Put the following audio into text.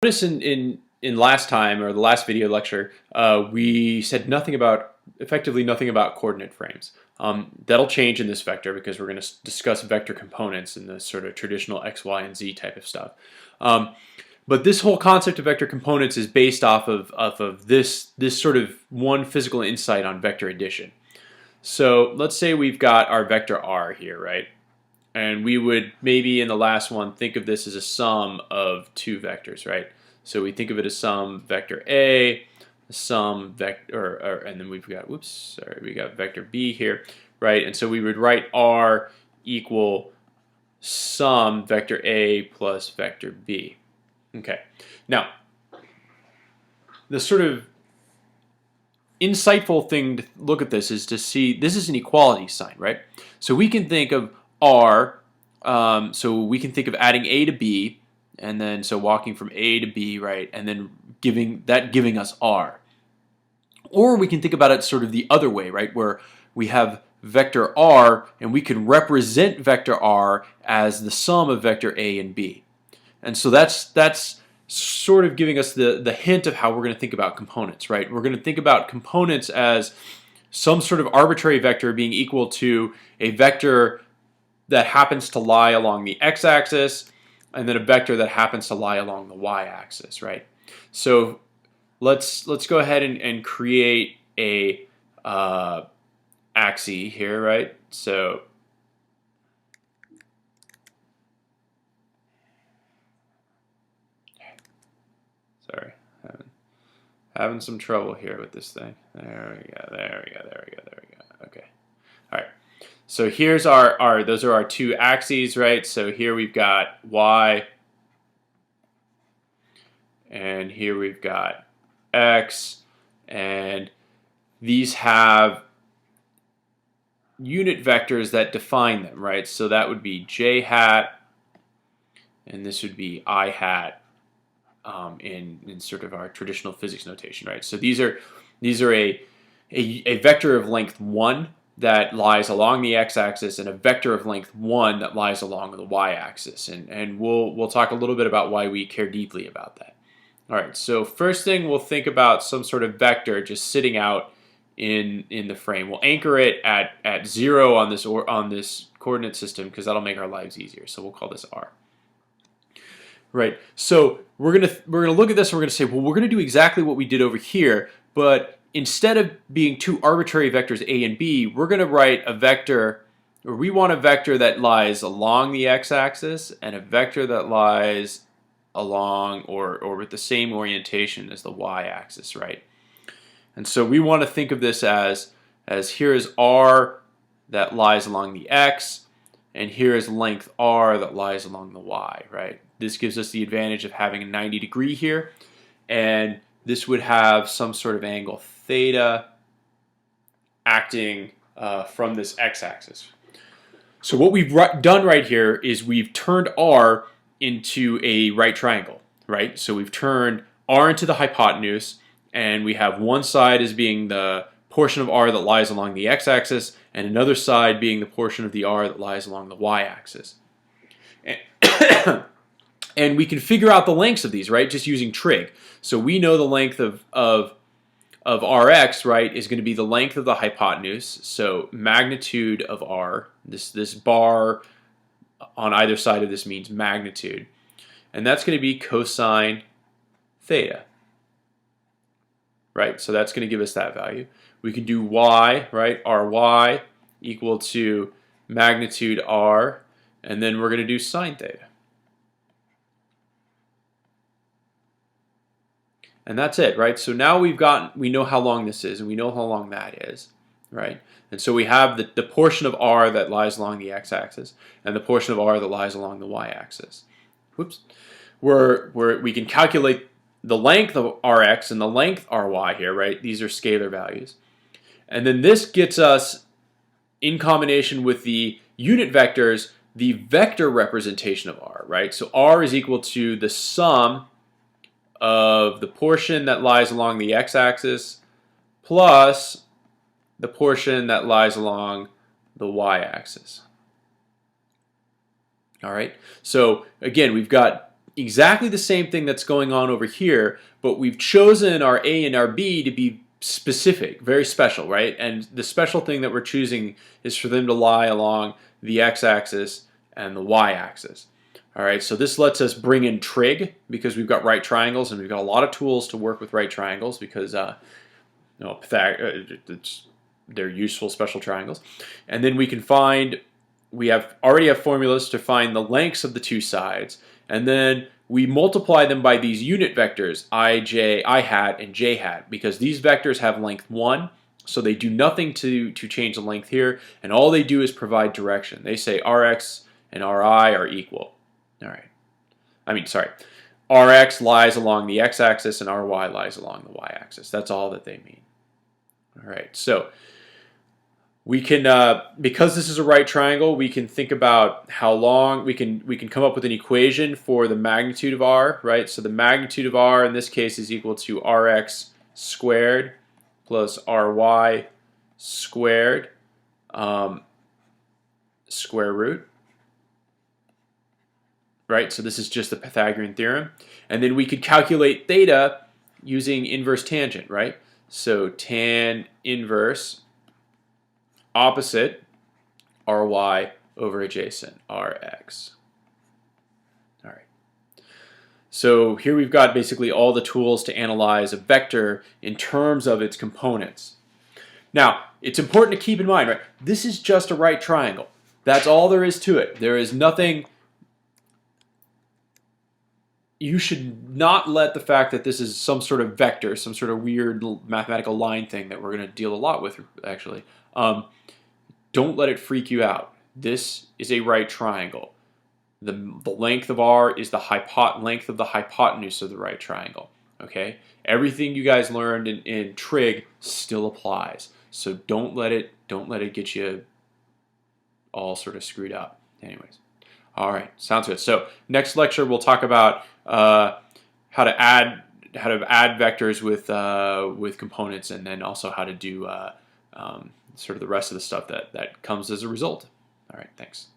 Notice in last time or the last video lecture, we said effectively nothing about coordinate frames. That'll change in this vector because we're going to discuss vector components in the sort of traditional x, y, and z type of stuff. But this whole concept of vector components is based off of this sort of one physical insight on vector addition. So let's say we've got our vector r here, right? And we would maybe in the last one think of this as a sum of two vectors, right? So we think of it as sum vector A, sum vector, and then we've got, we got vector B here, right? And so we would write R equal sum vector A plus vector B. Okay, now the sort of insightful thing to look at this is to see this is an equality sign, right? So we can think of R, so we can think of adding A to B, and then so walking from A to B, right, and then giving us R. Or we can think about it sort of the other way, right, where we have vector R, and we can represent vector R as the sum of vector A and B. And so that's sort of giving us the hint of how we're going to think about components, right? We're going to think about components as some sort of arbitrary vector being equal to a vector that happens to lie along the x-axis, and then a vector that happens to lie along the y-axis, right? So let's go ahead and create a axis here, right? So sorry, having some trouble here with this thing. There we go. Okay. All right. So here's those are our two axes, right? So here we've got y, and here we've got x, and these have unit vectors that define them, right? So that would be j hat, and this would be I hat in sort of our traditional physics notation, right? So these are a vector of length 1 that lies along the x-axis and a vector of length 1 that lies along the y-axis, and we'll talk a little bit about why we care deeply about that. All right, so first thing we'll think about some sort of vector just sitting out in the frame. We'll anchor it at 0 on this coordinate system because that'll make our lives easier. So we'll call this r. Right. So we're gonna look at this and we're gonna say, well, we're gonna do exactly what we did over here, but instead of being two arbitrary vectors a and b, we're gonna write a vector, or we want a vector that lies along the x-axis and a vector that lies along or with the same orientation as the y-axis, right? And so we want to think of this as here is r that lies along the x, and here is length r that lies along the y, right? This gives us the advantage of having a 90-degree here, and this would have some sort of angle theta acting from this x-axis. So what we've done right here is we've turned r into a right triangle, right? So we've turned r into the hypotenuse, and we have one side as being the portion of r that lies along the x-axis, and another side being the portion of the r that lies along the y-axis. And we can figure out the lengths of these, right, just using trig. So we know the length of rx, right, is going to be the length of the hypotenuse. So magnitude of r, this bar on either side of this means magnitude. And that's going to be cosine theta, right? So that's going to give us that value. We can do y, right, ry equal to magnitude r, and then we're going to do sine theta. And that's it, right? So now we know how long this is, and we know how long that is, right? And so we have the portion of r that lies along the x-axis and the portion of r that lies along the y-axis. Whoops. We can calculate the length of rx and the length ry here, right? These are scalar values. And then this gets us, in combination with the unit vectors, the vector representation of r, right? So r is equal to the sum of the portion that lies along the x-axis plus the portion that lies along the y-axis. All right. So again, we've got exactly the same thing that's going on over here, but we've chosen our A and our B to be specific, very special, right? And the special thing that we're choosing is for them to lie along the x-axis and the y-axis. All right, so this lets us bring in trig because we've got right triangles and we've got a lot of tools to work with right triangles because they're useful special triangles. And then we can find, already have formulas to find the lengths of the two sides, and then we multiply them by these unit vectors I hat and j hat because these vectors have length 1, so they do nothing to change the length here, and all they do is provide direction. They say Rx and Ri are equal. All right. Sorry. Rx lies along the x-axis and Ry lies along the y-axis. That's all that they mean. All right. So we can, because this is a right triangle, we can think about how long we can come up with an equation for the magnitude of r, right? So the magnitude of r in this case is equal to Rx squared plus Ry squared square root. Right, so this is just the Pythagorean theorem. And then we could calculate theta using inverse tangent, right? So tan inverse opposite Ry over adjacent Rx. All right. So here we've got basically all the tools to analyze a vector in terms of its components. Now, it's important to keep in mind, right? This is just a right triangle. That's all there is to it. There is nothing. You should not let the fact that this is some sort of vector, some sort of weird mathematical line thing that we're going to deal a lot with, actually. Don't let it freak you out. This is a right triangle. The length of r is the length of the hypotenuse of the right triangle. Okay? Everything you guys learned in trig still applies. So don't let it get you all sort of screwed up. Anyways. All right, sounds good. So next lecture we'll talk about how to add vectors with components, and then also how to do sort of the rest of the stuff that comes as a result. All right, thanks.